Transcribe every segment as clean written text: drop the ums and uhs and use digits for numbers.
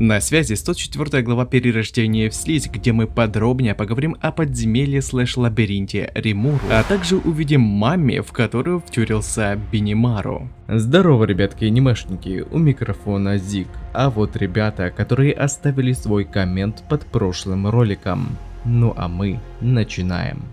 На связи 104 глава Перерождения в слизь, где мы подробнее поговорим о подземелье слэш-лабиринте Римуру, а также увидим маме, в которую втюрился Бенемару. Здорово, ребятки анимешники, у микрофона Зик, а вот ребята, которые оставили свой коммент под прошлым роликом. Ну а мы начинаем.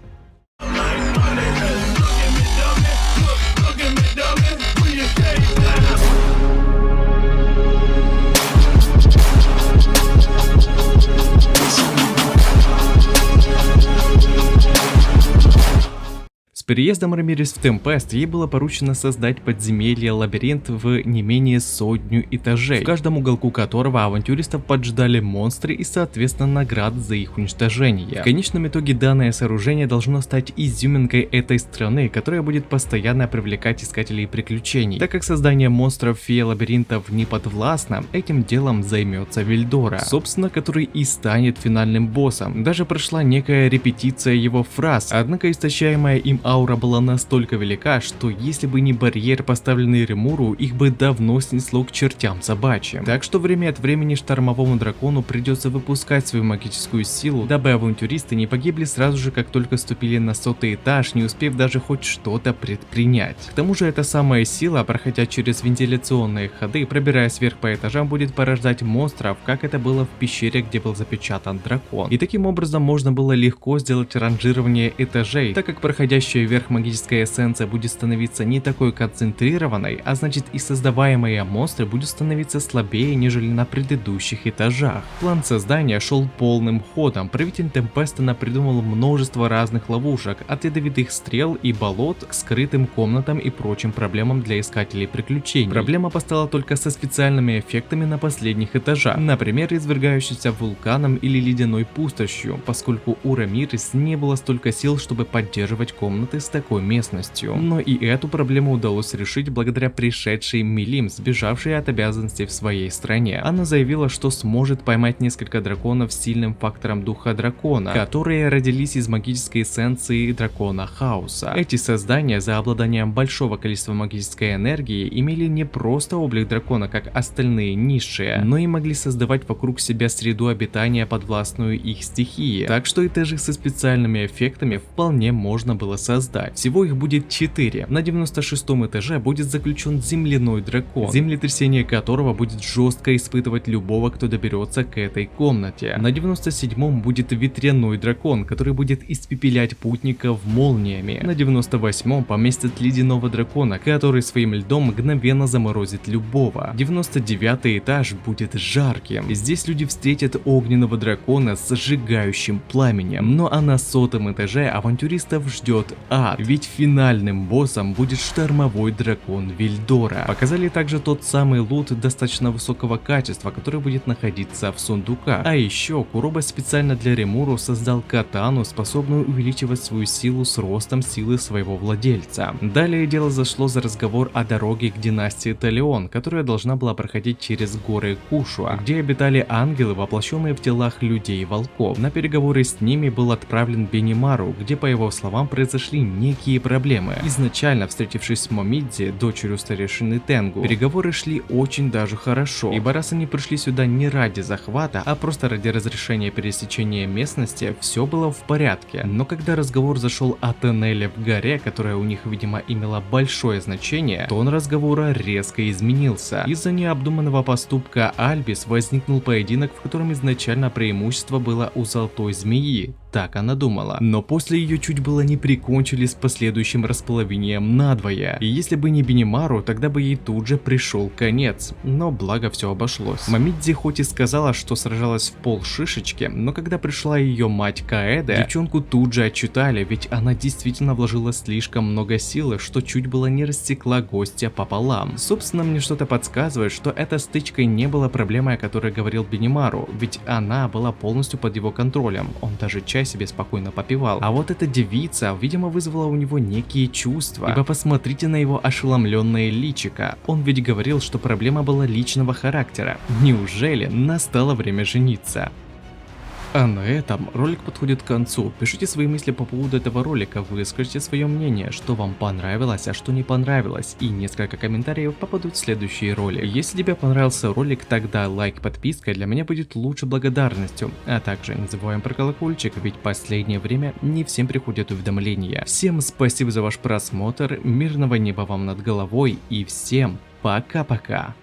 С переездом Рамирес в Темпест ей было поручено создать подземелье-лабиринт в не менее 100 этажей, в каждом уголку которого авантюристов поджидали монстры и соответственно награды за их уничтожение. В конечном итоге данное сооружение должно стать изюминкой этой страны, которая будет постоянно привлекать искателей приключений. Так как создание монстров и лабиринтов не подвластно, этим делом займется Вильдора, собственно, который и станет финальным боссом. Даже прошла некая репетиция его фраз, однако истощаемая им аура была настолько велика, что если бы не барьер, поставленный Римуру, их бы давно снесло к чертям собачьим. Так что время от времени штормовому дракону придется выпускать свою магическую силу, дабы авантюристы не погибли сразу же, как только ступили на 100-й этаж, не успев даже хоть что-то предпринять. К тому же эта самая сила, проходя через вентиляционные ходы, пробираясь вверх по этажам, будет порождать монстров, как это было в пещере, где был запечатан дракон. И таким образом можно было легко сделать ранжирование этажей, так как проходящая вверх магическая эссенция будет становиться не такой концентрированной, а значит и создаваемые монстры будут становиться слабее, нежели на предыдущих этажах. План создания шел полным ходом. Правитель Темпеста придумал множество разных ловушек, от ядовитых стрел и болот к скрытым комнатам и прочим проблемам для искателей приключений. Проблема постала только со специальными эффектами на последних этажах, например, извергающимся вулканом или ледяной пустошью, поскольку у Рамирес не было столько сил, чтобы поддерживать комнаты с такой местностью. Но и эту проблему удалось решить благодаря пришедшей Милим, сбежавшей от обязанностей в своей стране. Она заявила, что сможет поймать несколько драконов с сильным фактором духа дракона, которые родились из магической эссенции дракона хаоса. Эти создания за обладанием большого количества магической энергии имели не просто облик дракона, как остальные низшие, но и могли создавать вокруг себя среду обитания, подвластную их стихии. Так что этажи со специальными эффектами вполне можно было создать. Всего их будет 4. На 96-м этаже будет заключен земляной дракон, землетрясение которого будет жестко испытывать любого, кто доберется к этой комнате. На 97-м будет ветряной дракон, который будет испепелять путников молниями. На 98-м поместят ледяного дракона, который своим льдом мгновенно заморозит любого. 99-й этаж будет жарким. Здесь люди встретят огненного дракона с сжигающим пламенем. Ну а на 100-м этаже авантюристов ждет ад, ведь финальным боссом будет штормовой дракон Вильдора. Показали также тот самый лут достаточно высокого качества, который будет находиться в сундуках. А еще Куроба специально для Римуру создал катану, способную увеличивать свою силу с ростом силы своего владельца. Далее дело зашло за разговор о дороге к династии Талион, которая должна была проходить через горы Кушуа, где обитали ангелы, воплощенные в телах людей и волков. На переговоры с ними был отправлен Бенемару, где, по его словам, произошли некие проблемы. Изначально, встретившись с Момидзи, дочерью старейшины Тенгу, переговоры шли очень даже хорошо, ибо раз они пришли сюда не ради захвата, а просто ради разрешения пересечения местности, все было в порядке. Но когда разговор зашел о тоннеле в горе, которая у них, видимо, имела большое значение, тон разговора резко изменился. Из-за необдуманного поступка Альбис возникнул поединок, в котором изначально преимущество было у Золотой Змеи. Так она думала. Но после ее чуть было не прикончили с последующим располовинением надвое. И если бы не Бенемару, тогда бы ей тут же пришел конец. Но благо все обошлось. Момидзи хоть и сказала, что сражалась в полшишечки, но когда пришла ее мать Каэде, девчонку тут же отчитали, ведь она действительно вложила слишком много силы, что чуть было не рассекла гостя пополам. Собственно, мне что-то подсказывает, что эта стычка не была проблемой, о которой говорил Бенемару, ведь она была полностью под его контролем. Он даже чай себе спокойно попивал. А вот эта девица, видимо, вызвала у него некие чувства. Ибо посмотрите на его ошеломленное личико. Он ведь говорил, что проблема была личного характера. Неужели настало время жениться? А на этом ролик подходит к концу. Пишите свои мысли по поводу этого ролика, выскажите свое мнение, что вам понравилось, а что не понравилось, и несколько комментариев попадут в следующие ролики. Если тебе понравился ролик, тогда лайк, подписка для меня будет лучшей благодарностью. А также не забываем про колокольчик, ведь в последнее время не всем приходят уведомления. Всем спасибо за ваш просмотр, мирного неба вам над головой и всем пока-пока.